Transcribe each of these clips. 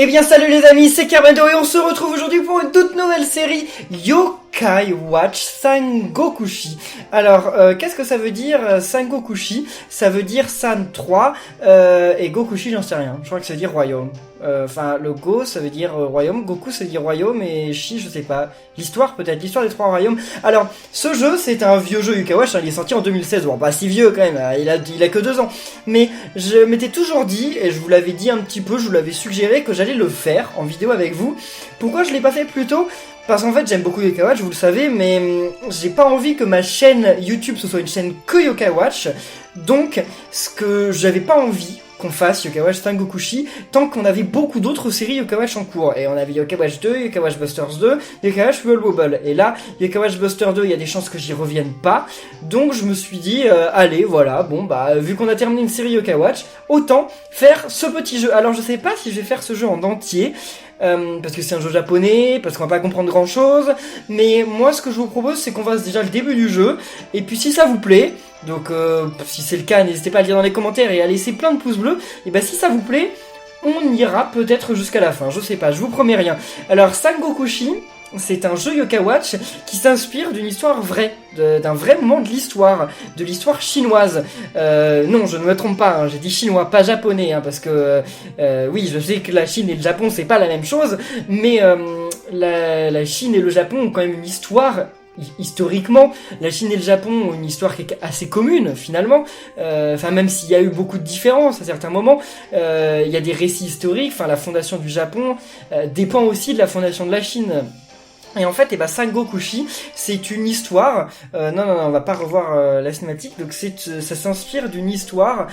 Eh bien salut les amis, c'est Carbendo et on se retrouve aujourd'hui pour une toute nouvelle série Yokai Watch Sangokushi. Alors, qu'est-ce que ça veut dire Sangokushi? Ça veut dire San 3 et Gokushi j'en sais rien, je crois que ça veut dire royaume. Enfin, le Go ça veut dire royaume, Goku ça veut dire royaume et Shi je sais pas. L'histoire peut-être, l'histoire des trois royaumes. Alors, ce jeu c'est un vieux jeu Yokai Watch, hein, il est sorti en 2016, bon pas si vieux quand même, il a que 2 ans. Mais je m'étais toujours dit, et je vous l'avais dit un petit peu, je vous l'avais suggéré que j'allais le faire en vidéo avec vous. Pourquoi je l'ai pas fait plus tôt? Parce qu'en fait j'aime beaucoup Yokai Watch, vous le savez, mais j'ai pas envie que ma chaîne YouTube ce soit une chaîne que Yokai Watch. Donc ce que j'avais pas envie qu'on fasse Yokai Watch Sangokushi tant qu'on avait beaucoup d'autres séries Yokai Watch en cours. Et on avait Yokai Watch 2, Yokai Watch Busters 2, Yokai Watch Wobble Wobble. Et là, Yokai Watch Buster 2, il y a des chances que j'y revienne pas. Donc je me suis dit, allez, voilà, bon bah, vu qu'on a terminé une série Yokai Watch, autant faire ce petit jeu. Alors je sais pas si je vais faire ce jeu en entier. Parce que c'est un jeu japonais, parce qu'on va pas comprendre grand chose, mais moi ce que je vous propose c'est qu'on fasse déjà le début du jeu, et puis si ça vous plaît, donc si c'est le cas n'hésitez pas à le dire dans les commentaires et à laisser plein de pouces bleus, et bah si ça vous plaît, on ira peut-être jusqu'à la fin, je sais pas, je vous promets rien. Alors Sangokushi, c'est un jeu Yokai Watch qui s'inspire d'une histoire vraie, d'un vrai moment de l'histoire chinoise. Non, je ne me trompe pas, hein, j'ai dit chinois, pas japonais, hein, parce que oui, je sais que la Chine et le Japon c'est pas la même chose, mais la Chine et le Japon ont quand même une histoire. Historiquement, la Chine et le Japon ont une histoire qui est assez commune finalement. Enfin, même s'il y a eu beaucoup de différences à certains moments, il y a des récits historiques. Enfin, la fondation du Japon dépend aussi de la fondation de la Chine. Et en fait, Sangokushi, c'est une histoire. Non, on va pas revoir la cinématique. Donc, ça s'inspire d'une histoire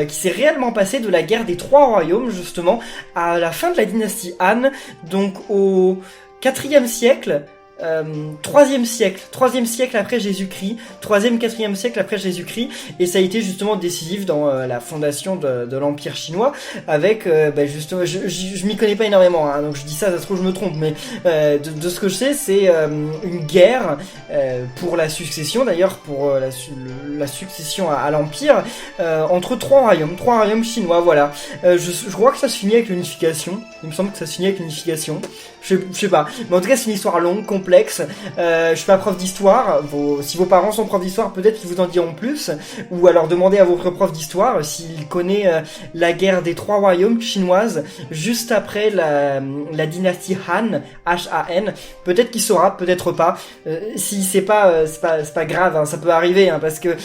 qui s'est réellement passée de la guerre des trois royaumes, justement, à la fin de la dynastie Han, donc au 4e siècle. 3e siècle après Jésus-Christ, 3e, 4e siècle après Jésus-Christ, et ça a été justement décisif dans la fondation de l'Empire chinois, avec, justement, je m'y connais pas énormément, hein, donc je dis ça se trouve je me trompe, mais de ce que je sais, c'est une guerre pour la succession, d'ailleurs pour la succession à l'Empire, entre trois royaumes chinois, voilà. Je crois que ça se finit avec l'unification, il me semble que ça se finit avec l'unification, je sais pas, mais en tout cas c'est une histoire longue, complexe. Je suis pas prof d'histoire. Si vos parents sont profs d'histoire, peut-être qu'ils vous en diront plus. Ou alors demandez à votre prof d'histoire s'il connaît la guerre des trois royaumes chinoises juste après la dynastie Han, H-A-N. Peut-être qu'il saura, peut-être pas. Si c'est pas, c'est pas grave, hein, ça peut arriver, hein, parce que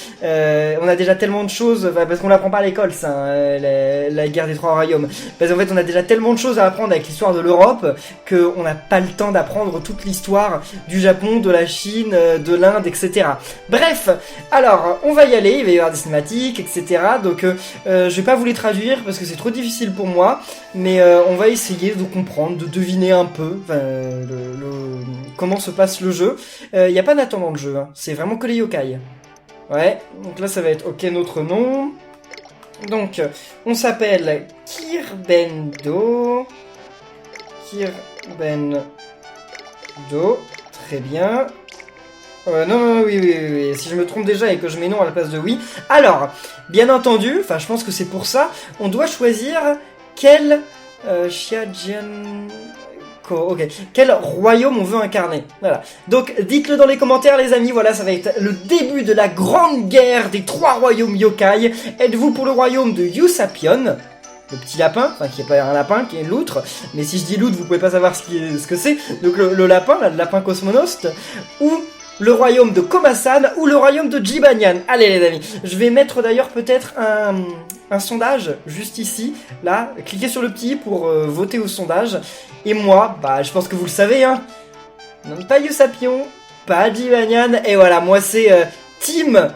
on a déjà tellement de choses, parce qu'on l'apprend pas à l'école, ça, hein, la guerre des trois royaumes. Parce qu'en fait, on a déjà tellement de choses à apprendre avec l'histoire de l'Europe que on n'a pas le temps d'apprendre toute l'histoire du Japon, de la Chine, de l'Inde, etc. Bref, alors, on va y aller, il va y avoir des cinématiques, etc. Donc, je vais pas vous les traduire parce que c'est trop difficile pour moi, mais on va essayer de comprendre, de deviner un peu comment se passe le jeu. Il n'y a pas Nathan dans le jeu, hein. C'est vraiment que les yokai. Ouais, donc là ça va être ok notre nom. Donc, on s'appelle Kirbendo. Très bien. Non, oui. Si je me trompe déjà et que je mets non à la place de oui. Alors, bien entendu, enfin, je pense que c'est pour ça, on doit choisir quel quel royaume on veut incarner. Voilà. Donc, dites-le dans les commentaires, les amis. Voilà, ça va être le début de la grande guerre des trois royaumes yokai. Êtes-vous pour le royaume de Usapion, le petit lapin, enfin qui est pas un lapin, qui est l'outre, mais si je dis l'outre, vous pouvez pas savoir ce que c'est, donc le lapin, là, le lapin cosmonaute, ou le royaume de Komasan, ou le royaume de Jibanyan. Allez les amis, je vais mettre d'ailleurs peut-être un sondage, juste ici, là, cliquez sur le petit pour voter au sondage, et moi, bah je pense que vous le savez, hein, non pas Usapion, pas Jibanyan, et voilà, moi c'est Team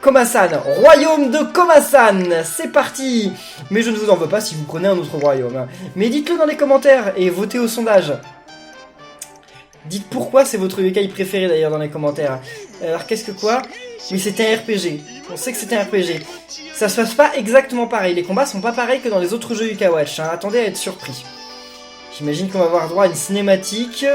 Komasan, royaume de Komasan, c'est parti. Mais je ne vous en veux pas si vous prenez un autre royaume, hein. Mais dites-le dans les commentaires et votez au sondage. Dites pourquoi c'est votre yokai préféré d'ailleurs dans les commentaires. Alors qu'est-ce que quoi? Oui, c'est un RPG, on sait que c'est un RPG. Ça se passe pas exactement pareil, les combats sont pas pareils que dans les autres jeux Yokai Watch, hein. Attendez à être surpris. J'imagine qu'on va avoir droit à une cinématique.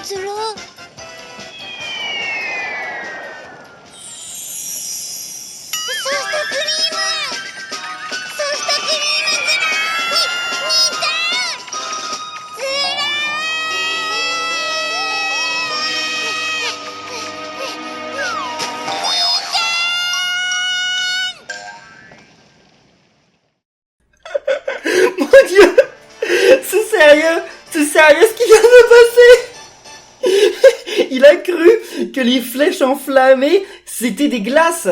de l'eau. Mon Dieu! C'est sérieux? C'est sérieux ce qui vient de passer? Il a cru que les flèches enflammées, c'était des glaces.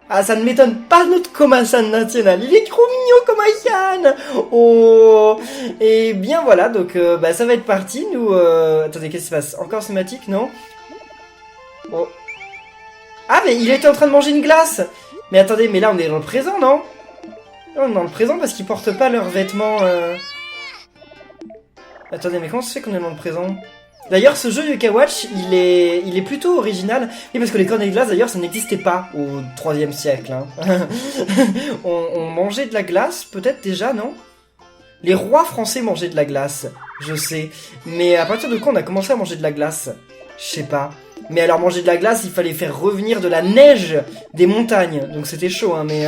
Ah, ça ne m'étonne pas notre Komasan national. Il est trop mignon, Komasan. Oh. Et bien voilà, donc bah ça va être parti. Nous, attendez, qu'est-ce qui se passe? Encore cinématique, non? Oh. Ah, mais il était en train de manger une glace. Mais attendez, mais là on est dans le présent, non? Là, on est dans le présent parce qu'ils portent pas leurs vêtements. Attendez, mais comment ça se fait qu'on est dans le présent? D'ailleurs, ce jeu Yokai Watch, il est plutôt original. Oui, parce que les cornets de glace, d'ailleurs, ça n'existait pas au 3e siècle. Hein. on mangeait de la glace, peut-être déjà, non? Les rois français mangeaient de la glace, je sais. Mais à partir de quand on a commencé à manger de la glace? Je sais pas. Mais alors, manger de la glace, il fallait faire revenir de la neige des montagnes. Donc c'était chaud, hein, mais...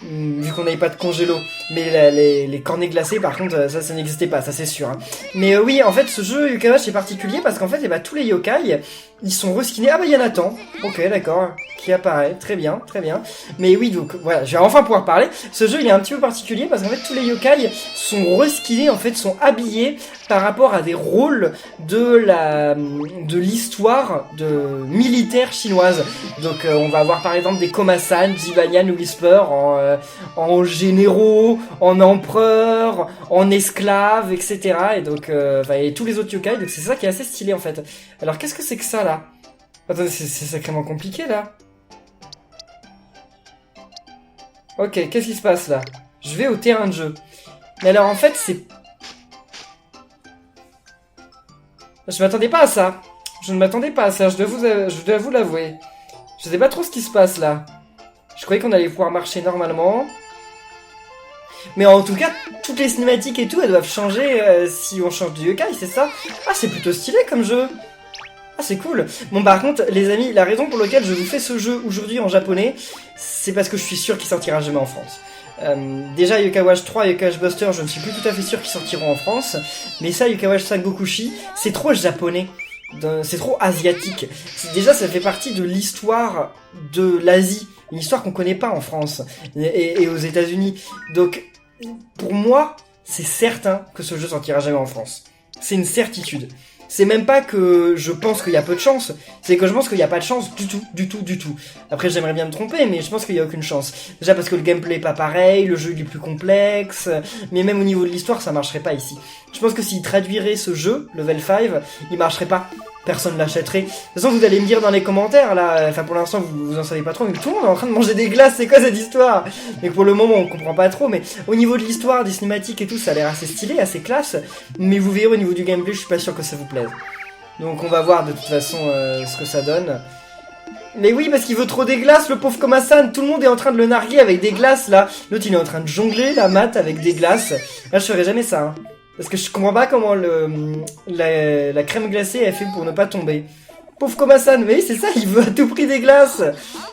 vu qu'on n'avait pas de congélo. Mais les cornets glacés, par contre, ça n'existait pas, ça c'est sûr. Hein. Mais oui, en fait, ce jeu Yokai Watch est particulier parce qu'en fait, eh ben, tous les yokai, ils sont reskinés. Ah bah, il y a Nathan. Ok, d'accord. Qui apparaît. Très bien, très bien. Mais oui, donc, voilà, je vais enfin pouvoir parler. Ce jeu, il est un petit peu particulier parce qu'en fait, tous les yokai sont reskinés, en fait, sont habillés par rapport à des rôles de l'histoire militaire chinoise. Donc, on va avoir, par exemple, des Komasan, Jibanyan ou Whisper en généraux, en empereurs, en esclaves, etc. Et donc, et tous les autres yokai, donc c'est ça qui est assez stylé en fait. Alors qu'est-ce que c'est que ça là? Attendez, c'est sacrément compliqué là. Ok, qu'est-ce qui se passe là? Je vais au terrain de jeu. Mais alors en fait c'est... Je m'attendais pas à ça. Je ne m'attendais pas à ça, je dois vous l'avouer. Je sais pas trop ce qui se passe là. Je croyais qu'on allait pouvoir marcher normalement. Mais en tout cas, toutes les cinématiques et tout, elles doivent changer si on change de yokai, c'est ça? Ah, c'est plutôt stylé comme jeu. Ah, c'est cool. Bon, par contre, les amis, la raison pour laquelle je vous fais ce jeu aujourd'hui en japonais, c'est parce que je suis sûr qu'il sortira jamais en France. Déjà, Yokai Watch 3 et Yokai Watch Buster, je ne suis plus tout à fait sûr qu'ils sortiront en France. Mais ça, Yokai Watch Sangokushi, c'est trop japonais. C'est trop asiatique. Déjà, ça fait partie de l'histoire de l'Asie. Une histoire qu'on connaît pas en France et aux États-Unis. Donc, pour moi, c'est certain que ce jeu sortira jamais en France. C'est une certitude. C'est même pas que je pense qu'il y a peu de chance, c'est que je pense qu'il y a pas de chance du tout. Après, j'aimerais bien me tromper, mais je pense qu'il y a aucune chance. Déjà parce que le gameplay est pas pareil, le jeu il est plus complexe, mais même au niveau de l'histoire, ça marcherait pas ici. Je pense que s'ils traduiraient ce jeu, Level 5, il marcherait pas. Personne l'achèterait. De toute façon, vous allez me dire dans les commentaires, là, enfin pour l'instant, vous en savez pas trop, mais tout le monde est en train de manger des glaces, c'est quoi cette histoire? Mais pour le moment, on comprend pas trop, mais au niveau de l'histoire, des cinématiques et tout, ça a l'air assez stylé, assez classe, mais vous verrez au niveau du gameplay, je suis pas sûr que ça vous plaise. Donc on va voir de toute façon ce que ça donne. Mais oui, parce qu'il veut trop des glaces, le pauvre Komasan, tout le monde est en train de le narguer avec des glaces, là. L'autre, il est en train de jongler la mat avec des glaces. Là, je ferais jamais ça, hein. Parce que je comprends pas comment la crème glacée est fait pour ne pas tomber. Pauvre Komasan, mais oui, c'est ça, il veut à tout prix des glaces.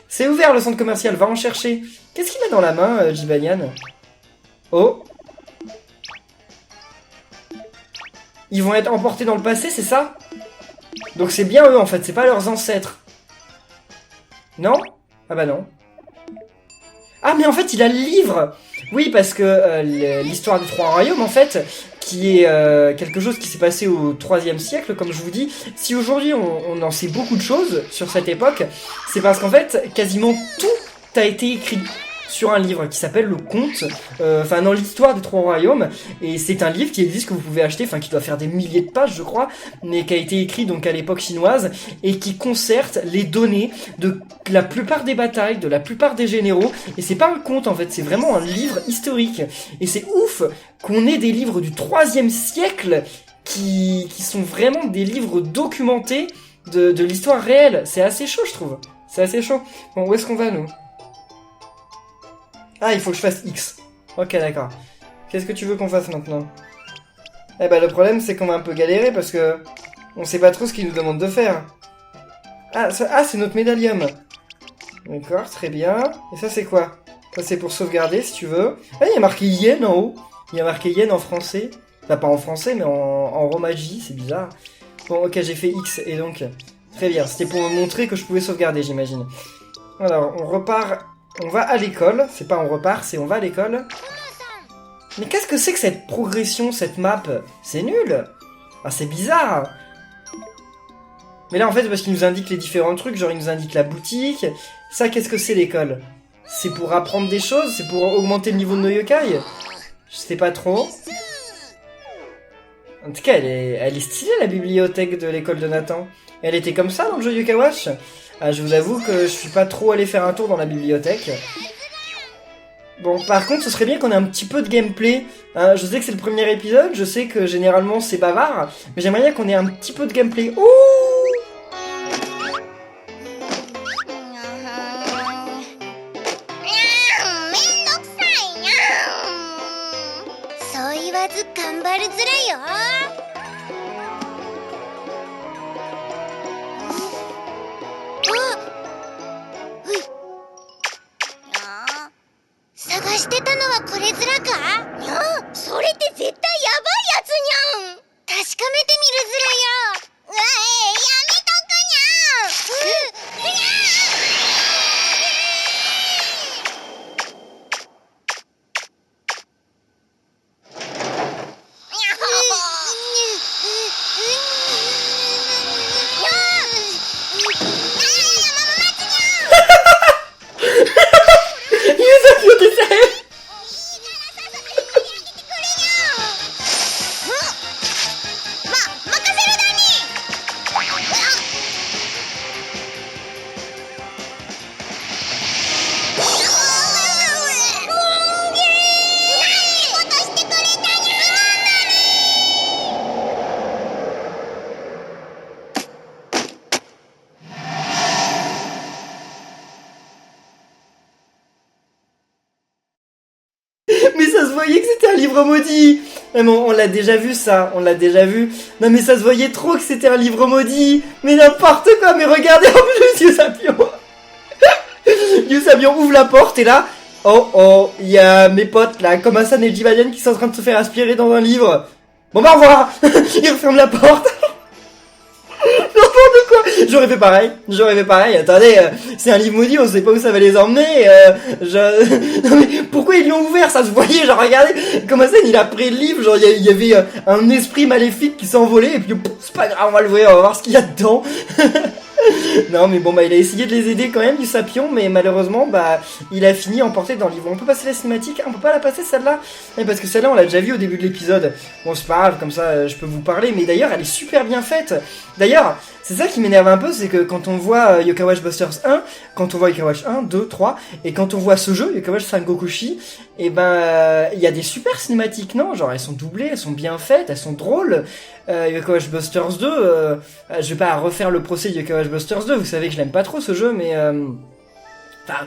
C'est ouvert le centre commercial, va en chercher. Qu'est-ce qu'il a dans la main, Jibanyan? Oh. Ils vont être emportés dans le passé, c'est ça? Donc c'est bien eux en fait, c'est pas leurs ancêtres. Non? Ah bah non. Ah mais en fait il a le livre. Oui parce que l'histoire des trois royaumes en fait, qui est quelque chose qui s'est passé au 3e siècle comme je vous dis. Si aujourd'hui on en sait beaucoup de choses sur cette époque, c'est parce qu'en fait quasiment tout a été écrit sur un livre qui s'appelle Le Conte, enfin dans l'histoire des trois royaumes, et c'est un livre qui existe que vous pouvez acheter, enfin qui doit faire des milliers de pages je crois, mais qui a été écrit donc à l'époque chinoise et qui concerte les données de la plupart des batailles, de la plupart des généraux, et c'est pas un conte en fait, c'est vraiment un livre historique, et c'est ouf qu'on ait des livres du 3e siècle qui sont vraiment des livres documentés de l'histoire réelle, c'est assez chaud je trouve, c'est assez chaud. Bon, où est-ce qu'on va nous ? Ah, il faut que je fasse X. Ok, d'accord. Qu'est-ce que tu veux qu'on fasse maintenant? Eh ben, le problème, c'est qu'on va un peu galérer parce que On sait pas trop ce qu'il nous demande de faire. Ah, c'est notre médaillum. D'accord, très bien. Et ça, c'est quoi? Ça, c'est pour sauvegarder, si tu veux. Ah, il y a marqué Yen en haut. Il y a marqué Yen en français. Enfin, pas en français, mais en romaji, c'est bizarre. Bon, ok, j'ai fait X, et donc... Très bien, c'était pour me montrer que je pouvais sauvegarder, j'imagine. Alors, on repart... On va à l'école. C'est pas on repart, c'est on va à l'école. Mais qu'est-ce que c'est que cette progression, cette map? C'est nul. Ah, c'est bizarre. Mais là, en fait, parce qu'il nous indique les différents trucs, genre il nous indique la boutique. Ça, qu'est-ce que c'est l'école? C'est pour apprendre des choses? C'est pour augmenter le niveau de nos yokai? Je sais pas trop. En tout cas, elle est stylée, la bibliothèque de l'école de Nathan. Elle était comme ça dans le jeu Yokai Watch? Ah, je vous avoue que je suis pas trop allé faire un tour dans la bibliothèque. Bon, par contre, ce serait bien qu'on ait un petit peu de gameplay. Hein, je sais que c'est le premier épisode, je sais que généralement c'est bavard, mais j'aimerais bien qu'on ait un petit peu de gameplay. Ouh! 頑張りづらいよ。探してたのはこれずらか？にゃん、それって絶対やばいやつにゃん。確かめてみるずらよ。うわ、やめとくにゃん。にゃMais ça se voyait que c'était un livre maudit. Mais bon, on l'a déjà vu ça, on l'a déjà vu. Non mais ça se voyait trop que c'était un livre maudit. Mais n'importe quoi, mais regardez en plus Yusapion. Yusapion ouvre la porte et là... Oh oh, il y a mes potes là, comme Hassan et Jivalian qui sont en train de se faire aspirer dans un livre. Bon bah au revoir. Il referme la porte. N'importe quoi. J'aurais fait pareil, attendez, c'est un livre maudit, on sait pas où ça va les emmener, non mais, pourquoi ils l'ont ouvert, ça se voyait, genre regardez, comment ça, il a pris le livre, genre il y avait un esprit maléfique qui s'envolait, et puis c'est pas grave, on va l'ouvrir, on va voir ce qu'il y a dedans. Non mais bon bah il a essayé de les aider quand même Yusapion, mais malheureusement bah il a fini emporté dans le livre. On peut passer la cinématique? On peut pas la passer celle-là? Parce que celle-là on l'a déjà vu au début de l'épisode. Bon c'est pas grave, comme ça je peux vous parler, mais d'ailleurs elle est super bien faite. D'ailleurs c'est ça qui m'énerve un peu, c'est que quand on voit Yokai Watch Busters 1, quand on voit Yokai Watch 1, 2, 3, et quand on voit ce jeu, Yokai Watch Sangokushi, et ben il y a des super cinématiques, non? Genre elles sont doublées, elles sont bien faites, elles sont drôles. Yokai Watch Busters 2, je vais pas refaire le procès de Yokai Watch Busters 2, vous savez que je l'aime pas trop ce jeu, mais enfin,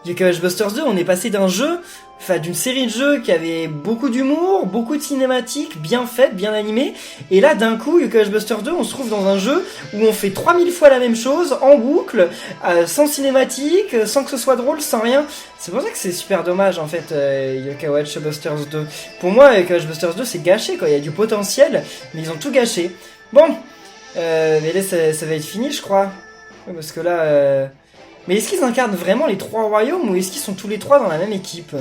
Yokai Watch Busters 2, on est passé d'un jeu, enfin d'une série de jeux qui avait beaucoup d'humour, beaucoup de cinématiques, bien faites, bien animées, et là d'un coup, Yokai Watch Busters 2, on se trouve dans un jeu où on fait 3000 fois la même chose, en boucle, sans cinématique, sans que ce soit drôle, sans rien. C'est pour ça que c'est super dommage en fait, Yokai Watch Busters 2. Pour moi, Yokai Watch Busters 2 c'est gâché quoi, il y a du potentiel, mais ils ont tout gâché. Bon, mais là ça va être fini je crois, parce que là... Mais est-ce qu'ils incarnent vraiment les trois royaumes ou est-ce qu'ils sont tous les trois dans la même équipe?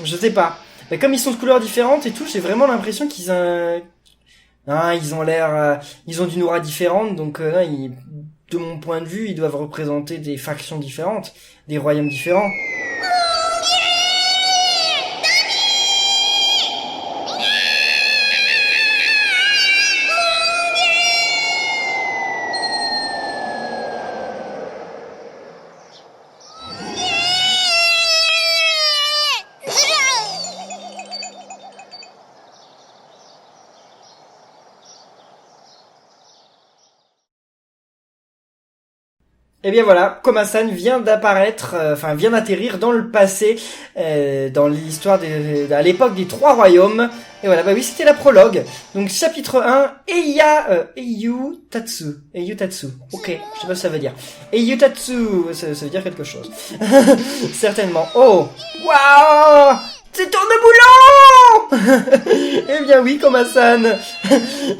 Je sais pas. Mais comme ils sont de couleurs différentes et tout, j'ai vraiment l'impression qu'ils ils ont l'air... ils ont d'une aura différente, donc de mon point de vue, ils doivent représenter des factions différentes, des royaumes différents. Et bien voilà, Koma-san vient d'apparaître, vient d'atterrir dans le passé, dans l'histoire à l'époque des Trois Royaumes. Et voilà, bah oui, c'était la prologue. Donc chapitre 1, Eiyu Tatsu. Eiyu Tatsu. Ok, je sais pas ce que ça veut dire. Eiyu Tatsu, ça veut dire quelque chose. Certainement. Oh, waouh, c'est tourne boulon. Eh bien oui, Koma-san.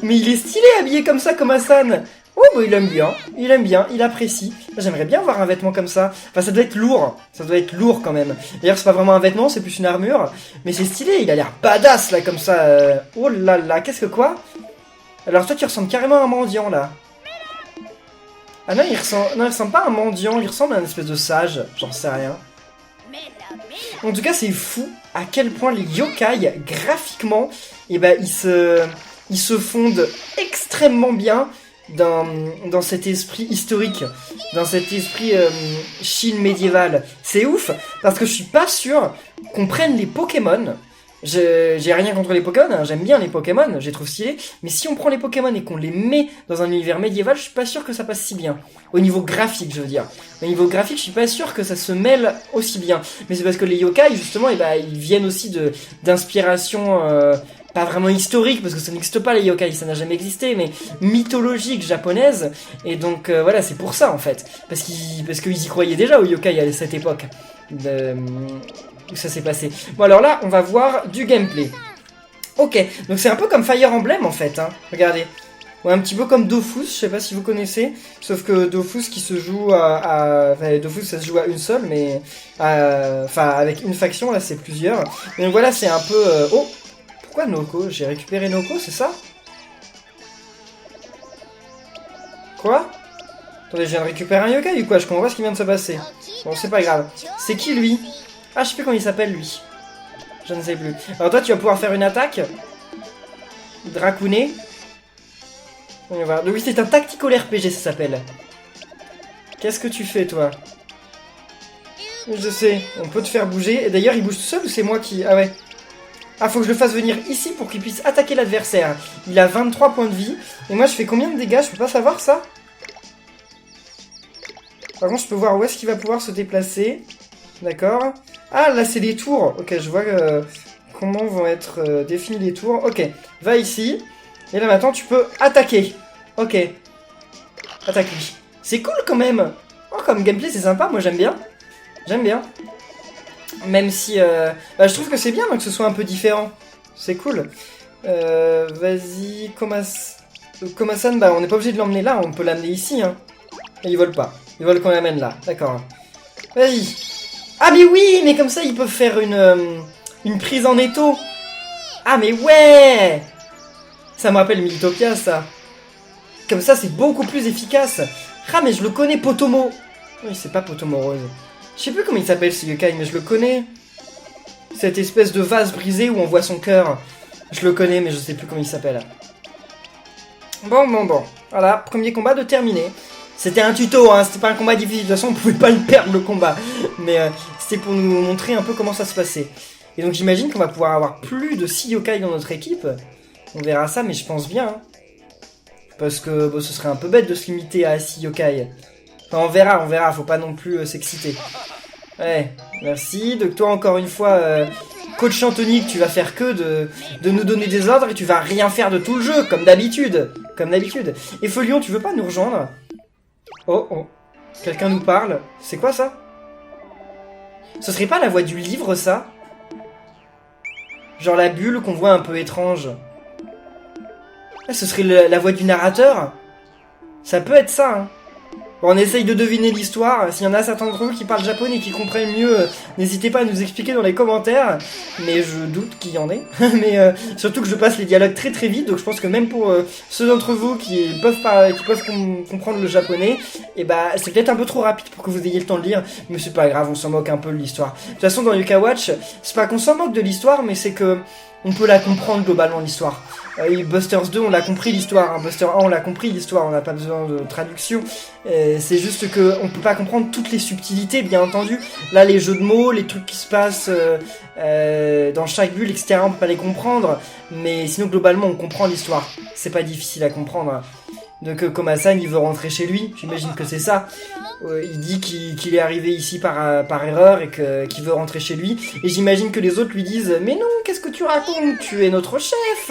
Mais il est stylé habillé comme ça, Koma-san. Oh, bah il aime bien, il apprécie. J'aimerais bien avoir un vêtement comme ça. Enfin, ça doit être lourd quand même. D'ailleurs, c'est pas vraiment un vêtement, c'est plus une armure. Mais c'est stylé, il a l'air badass là, comme ça. Oh là là, qu'est-ce que quoi? Alors toi, tu ressembles carrément à un mendiant là. Ah non, il ressemble pas à un mendiant, il ressemble à une espèce de sage. J'en sais rien. En tout cas, c'est fou à quel point les yokai, graphiquement, eh ben, ils se fondent extrêmement bien dans cet esprit historique, dans cet esprit Chine médiévale. C'est ouf, parce que je suis pas sûr qu'on prenne les Pokémon. J'ai rien contre les Pokémon, hein, j'aime bien les Pokémon, je les trouve stylés, mais si on prend les Pokémon et qu'on les met dans un univers médiéval, je suis pas sûr que ça passe si bien. Au niveau graphique, je veux dire. Au niveau graphique, je suis pas sûr que ça se mêle aussi bien. Mais c'est parce que les yokai, justement, eh ben, ils viennent aussi d'inspiration... pas vraiment historique, parce que ça n'existe pas les yokai, ça n'a jamais existé, mais mythologique japonaise, et donc voilà, c'est pour ça en fait, parce qu'ils y croyaient déjà aux yokai à cette époque où ça s'est passé. Bon alors là, on va voir du gameplay. Ok, donc c'est un peu comme Fire Emblem en fait, hein. Regardez. Ouais, un petit peu comme Dofus, je sais pas si vous connaissez, sauf que Dofus qui se joue Dofus ça se joue à une seule, mais avec une faction, là c'est plusieurs. Donc voilà, c'est un peu... Oh, pourquoi Noko? J'ai récupéré Noko, c'est ça? Quoi? Attendez, je viens de récupérer un yokai ou quoi? Je comprends pas ce qui vient de se passer. Bon, c'est pas grave. C'est qui lui? Ah, je sais plus comment il s'appelle lui. Je ne sais plus. Alors toi, tu vas pouvoir faire une attaque. Dracouné. On va voir. Donc oui, c'est un tactical RPG, ça s'appelle. Qu'est-ce que tu fais, toi? Je sais, on peut te faire bouger. Et d'ailleurs, il bouge tout seul ou c'est moi qui... Ah ouais. Ah, faut que je le fasse venir ici pour qu'il puisse attaquer l'adversaire. Il a 23 points de vie. Et moi, je fais combien de dégâts? Je peux pas savoir ça. Par contre, je peux voir où est-ce qu'il va pouvoir se déplacer. D'accord. Ah, là, c'est les tours. Ok, je vois comment vont être définis les tours. Ok, va ici. Et là, maintenant, tu peux attaquer. Ok. Attaque lui. C'est cool, quand même. Oh, comme gameplay, c'est sympa. Moi, j'aime bien. J'aime bien. Même si... je trouve que c'est bien que ce soit un peu différent. C'est cool. Vas-y, Koma-san, on n'est pas obligé de l'emmener là, on peut l'amener ici. Hein. Et ils veulent pas. Ils veulent qu'on l'amène là. D'accord. Vas-y. Ah mais oui, mais comme ça, ils peuvent faire une prise en étau. Ah mais ouais. Ça me rappelle Militopia, ça. Comme ça, c'est beaucoup plus efficace. Ah mais je le connais, Potomo. Oui, c'est pas Potomo Rose. Je sais plus comment il s'appelle ce yokai, mais je le connais. Cette espèce de vase brisé où on voit son cœur. Je le connais, mais je sais plus comment il s'appelle. Bon. Voilà, premier combat de terminé. C'était un tuto, hein, c'était pas un combat difficile. De toute façon, on pouvait pas le perdre, le combat. Mais c'était pour nous montrer un peu comment ça se passait. Et donc j'imagine qu'on va pouvoir avoir plus de 6 yokai dans notre équipe. On verra ça, mais je pense bien. Hein. Parce que ce serait un peu bête de se limiter à 6 yokai. Enfin, on verra, faut pas non plus s'exciter. Ouais, merci. Donc toi, encore une fois, coach Anthony, tu vas faire que de nous donner des ordres et tu vas rien faire de tout le jeu, comme d'habitude. Et Folion, tu veux pas nous rejoindre? Oh. Quelqu'un nous parle. C'est quoi ça? Ce serait pas la voix du livre, ça? Genre la bulle qu'on voit un peu étrange. Ce serait la voix du narrateur? Ça peut être ça, hein. Bon, on essaye de deviner l'histoire. S'il y en a certains d'entre vous qui parlent japonais et qui comprennent mieux, n'hésitez pas à nous expliquer dans les commentaires. Mais je doute qu'il y en ait. Mais surtout que je passe les dialogues très très vite. Donc je pense que même pour ceux d'entre vous qui peuvent comprendre le japonais, et c'est peut-être un peu trop rapide pour que vous ayez le temps de lire. Mais c'est pas grave, on s'en moque un peu de l'histoire. De toute façon, dans Yokai Watch, c'est pas qu'on s'en moque de l'histoire, mais c'est que on peut la comprendre globalement l'histoire. Busters 2 on l'a compris l'histoire, hein. Buster 1 on l'a compris l'histoire, on n'a pas besoin de traduction. C'est juste que on peut pas comprendre toutes les subtilités, bien entendu. Là les jeux de mots, les trucs qui se passent dans chaque bulle, etc. on peut pas les comprendre. Mais sinon globalement on comprend l'histoire. C'est pas difficile à comprendre. Donc Komasan, il veut rentrer chez lui, j'imagine que c'est ça. Il dit qu'il est arrivé ici par erreur et qu'il veut rentrer chez lui. Et j'imagine que les autres lui disent « Mais non, qu'est-ce que tu racontes? Tu es notre chef.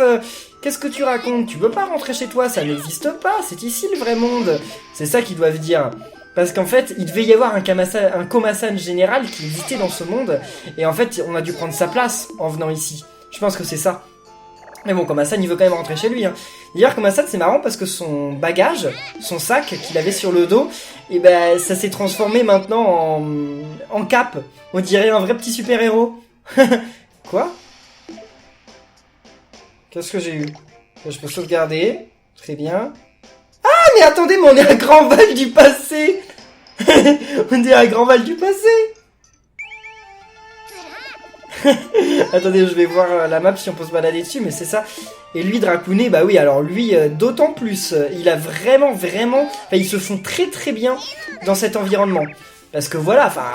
Qu'est-ce que tu racontes? Tu peux pas rentrer chez toi, ça n'existe pas, c'est ici le vrai monde. » C'est ça qu'ils doivent dire. Parce qu'en fait, il devait y avoir un Komasan général qui existait dans ce monde. Et en fait, on a dû prendre sa place en venant ici. Je pense que c'est ça. Mais bon, Komasan, il veut quand même rentrer chez lui. Hein. D'ailleurs, Komasan, c'est marrant parce que son bagage, son sac qu'il avait sur le dos, et ben, ça s'est transformé maintenant en cape. On dirait un vrai petit super-héros. Quoi? Qu'est-ce que j'ai eu? Je peux sauvegarder. Très bien. Ah, mais attendez, mais on est à Grand-Val du passé. On est à Grand-Val du passé. Attendez, je vais voir la map si on peut se balader dessus, mais c'est ça. Et lui, Dracounet, bah oui, alors lui, d'autant plus. Il a vraiment... Enfin, ils se font très très bien dans cet environnement. Parce que voilà, enfin,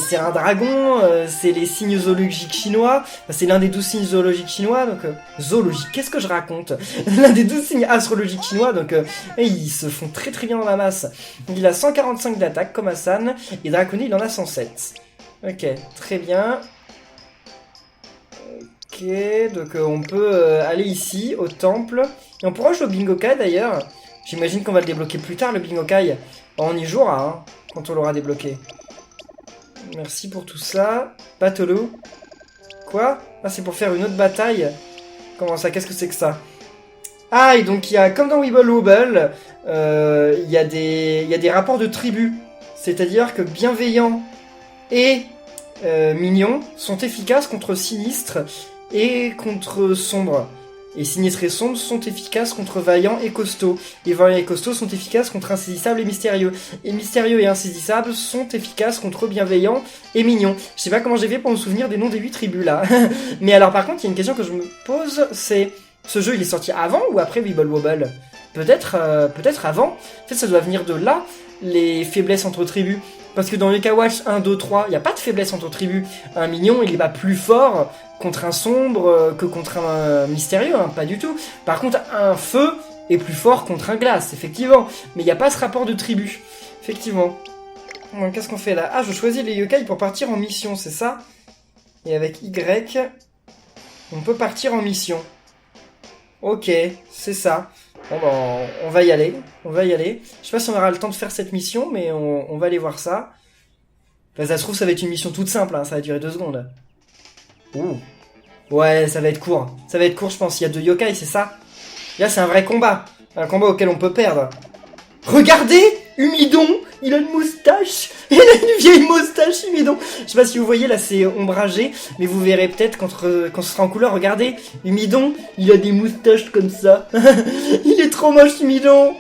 c'est un dragon, c'est les signes zoologiques chinois, c'est l'un des 12 signes zoologiques chinois, donc... zoologique, qu'est-ce que je raconte? L'un des 12 signes astrologiques chinois, donc... ils se font très très bien dans la masse. Donc, il a 145 d'attaque, comme Hassan, et Dracounet, il en a 107. Ok, très bien. Ok, donc on peut aller ici, au temple. Et on pourra jouer au Bingokai d'ailleurs. J'imagine qu'on va le débloquer plus tard, le Bingokai. On y jouera, hein, quand on l'aura débloqué. Merci pour tout ça. Batolo. Quoi? Ah, c'est pour faire une autre bataille. Comment ça? Qu'est-ce que c'est que ça? Ah, et donc il y a, comme dans Weeble Wobble, il y a des rapports de tribu. C'est-à-dire que bienveillant et mignon sont efficaces contre sinistre et contre sombre. Et sinistre et sombre sont efficaces contre vaillant et costaud. Et vaillant et costaud sont efficaces contre insaisissable et mystérieux. Et mystérieux et insaisissable sont efficaces contre bienveillant et mignon. Je sais pas comment j'ai fait pour me souvenir des noms des 8 tribus là. Mais alors par contre, il y a une question que je me pose, c'est... Ce jeu il est sorti avant ou après Weeble Wobble? Peut-être avant. En fait ça doit venir de là, les faiblesses entre tribus. Parce que dans Yokai Watch 1, 2, 3, il n'y a pas de faiblesse entre tribus. Un mignon, il est pas plus fort contre un sombre que contre un mystérieux, hein, pas du tout. Par contre, un feu est plus fort contre un glace, effectivement. Mais il n'y a pas ce rapport de tribu, effectivement. Donc, qu'est-ce qu'on fait là? Ah, je choisis les yokai pour partir en mission, c'est ça? Et avec Y, on peut partir en mission. Ok, c'est ça. Bon bah, on va y aller. On va y aller. Je sais pas si on aura le temps de faire cette mission, mais on va aller voir ça. Enfin, ça se trouve, ça va être une mission toute simple, hein, ça va durer 2 secondes. Ouh. Ouais, ça va être court. Ça va être court, je pense. Il y a 2 yokai, c'est ça? Là, c'est un vrai combat. Un combat auquel on peut perdre. Regardez! Humidon! Il a une moustache! Il a une vieille moustache, Humidon! Je sais pas si vous voyez, là, c'est ombragé, mais vous verrez peut-être quand ce sera en couleur. Regardez! Humidon, il a des moustaches comme ça. Il est trop moche, Humidon!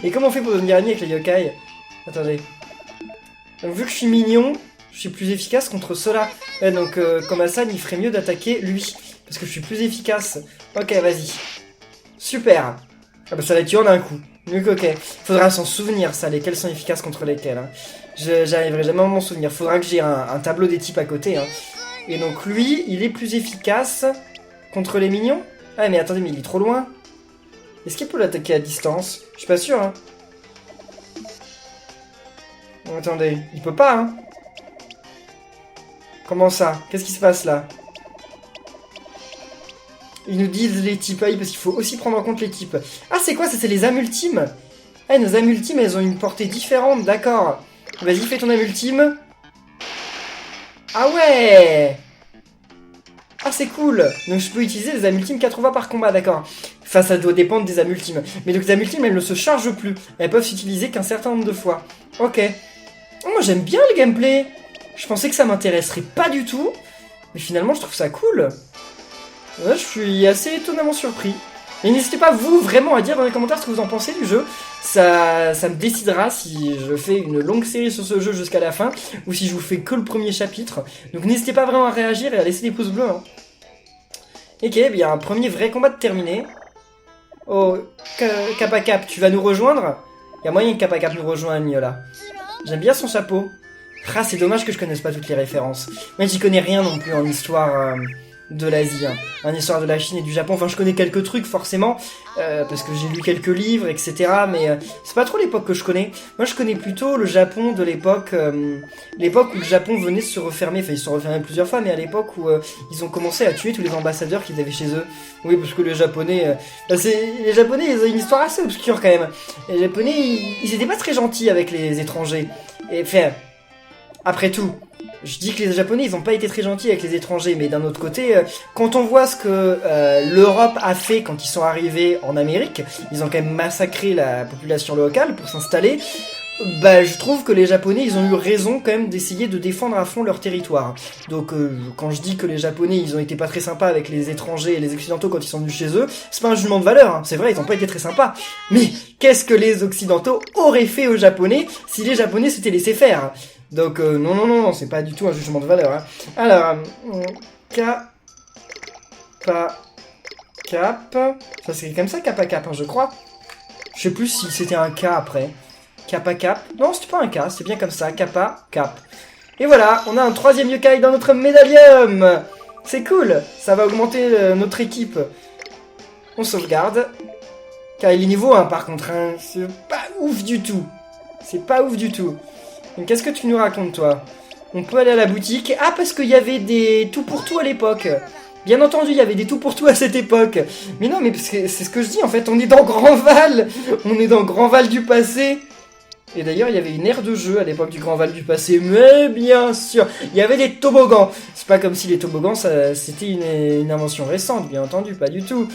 Et comment on fait pour devenir ami avec les yokai? Attendez. Donc, vu que je suis mignon, je suis plus efficace contre cela. Ouais, donc, comme Hassan, il ferait mieux d'attaquer lui. Parce que je suis plus efficace. Ok, vas-y. Super! Ah bah ça va tuer en un coup. Donc ok. Faudra s'en souvenir, ça, lesquels sont efficaces contre lesquels. Hein. J'arriverai jamais à m'en souvenir. Faudra que j'ai un tableau des types à côté. Hein. Et donc lui, il est plus efficace contre les mignons? Ah mais attendez, mais il est trop loin. Est-ce qu'il peut l'attaquer à distance? Je suis pas sûr, hein. Attendez, il peut pas, hein. Comment ça? Qu'est-ce qui se passe là? Ils nous disent les types, parce qu'il faut aussi prendre en compte les types. Ah, c'est quoi ça? C'est les âmes ultimes. Ah, nos âmes ultimes, elles ont une portée différente, d'accord. Vas-y, fais ton âme ultime. Ah ouais! Ah, c'est cool. Donc, je peux utiliser les âmes ultimes 4 fois par combat, d'accord. Enfin, ça doit dépendre des âmes ultimes. Mais donc, les âmes ultimes, elles ne se chargent plus. Elles peuvent s'utiliser qu'un certain nombre de fois. Ok. Oh, moi, j'aime bien le gameplay. Je pensais que ça m'intéresserait pas du tout. Mais finalement, je trouve ça cool. Ouais, je suis assez étonnamment surpris. Et n'hésitez pas, vous, vraiment, à dire dans les commentaires ce que vous en pensez du jeu. Ça me décidera si je fais une longue série sur ce jeu jusqu'à la fin, ou si je vous fais que le premier chapitre. Donc n'hésitez pas vraiment à réagir et à laisser des pouces bleus. Hein. Ok, bien, un premier vrai combat de terminé. Oh, Kappa Cap, tu vas nous rejoindre? Il y a moyen que Kappa Cap nous rejoigne, là. J'aime bien son chapeau. Ah, c'est dommage que je connaisse pas toutes les références. Mais j'y connais rien non plus en histoire... de l'Asie, hein. En histoire de la Chine et du Japon. Enfin, je connais quelques trucs forcément, parce que j'ai lu quelques livres, etc. Mais c'est pas trop l'époque que je connais. Moi, je connais plutôt le Japon de l'époque, l'époque où le Japon venait se refermer. Enfin, ils se sont refermés plusieurs fois, mais à l'époque où ils ont commencé à tuer tous les ambassadeurs qu'ils avaient chez eux. Oui, parce que les Japonais, les Japonais, ils ont une histoire assez obscure quand même. Les Japonais, ils étaient pas très gentils avec les étrangers. Et enfin, après tout, je dis que les Japonais, ils ont pas été très gentils avec les étrangers, mais d'un autre côté, quand on voit ce que l'Europe a fait quand ils sont arrivés en Amérique, ils ont quand même massacré la population locale pour s'installer. Bah, je trouve que les Japonais, ils ont eu raison quand même d'essayer de défendre à fond leur territoire. Donc, quand je dis que les Japonais, ils ont été pas très sympas avec les étrangers et les Occidentaux quand ils sont venus chez eux, c'est pas un jugement de valeur, hein. C'est vrai, ils ont pas été très sympas. Mais qu'est-ce que les Occidentaux auraient fait aux Japonais si les Japonais s'étaient laissés faire? Donc, non, c'est pas du tout un jugement de valeur, hein. Alors, Cap, ça c'est comme ça, Kappa Cap, hein, je crois. Je sais plus si c'était un K après. Kappa Cap. Non, c'était pas un K, c'est bien comme ça. Kappa Cap. Et voilà, on a un 3e yokai dans notre médaillum. C'est cool, ça va augmenter notre équipe. On sauvegarde. Car il est niveau 1 par contre, hein. C'est pas ouf du tout. C'est pas ouf du tout. Donc qu'est-ce que tu nous racontes, toi? On peut aller à la boutique. Ah, parce qu'il y avait des tout pour tout à l'époque. Bien entendu, il y avait des tout pour tout à cette époque. Mais non, mais c'est ce que je dis, en fait, on est dans Grandval. On est dans Grandval du passé. Et d'ailleurs, il y avait une aire de jeu à l'époque du Grandval du passé. Mais bien sûr, il y avait des toboggans. C'est pas comme si les toboggans, c'était une invention récente, bien entendu, pas du tout.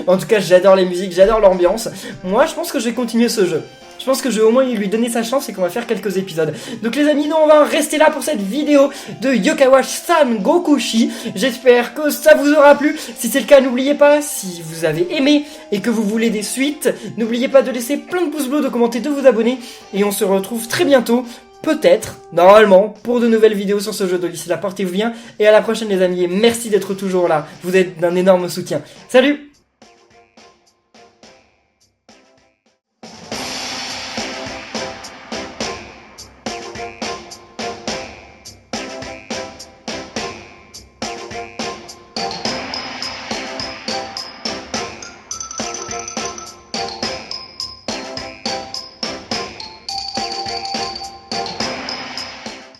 En tout cas, j'adore les musiques, j'adore l'ambiance. Moi, je pense que je vais continuer ce jeu. Je pense que je vais au moins lui donner sa chance et qu'on va faire quelques épisodes. Donc les amis, nous on va rester là pour cette vidéo de Yokai Watch Sangokushi. J'espère que ça vous aura plu. Si c'est le cas, n'oubliez pas, si vous avez aimé et que vous voulez des suites, n'oubliez pas de laisser plein de pouces bleus, de commenter, de vous abonner. Et on se retrouve très bientôt, peut-être, normalement, pour de nouvelles vidéos sur ce jeu. De d'ici là, portez-vous bien. Et à la prochaine les amis, et merci d'être toujours là. Vous êtes d'un énorme soutien. Salut!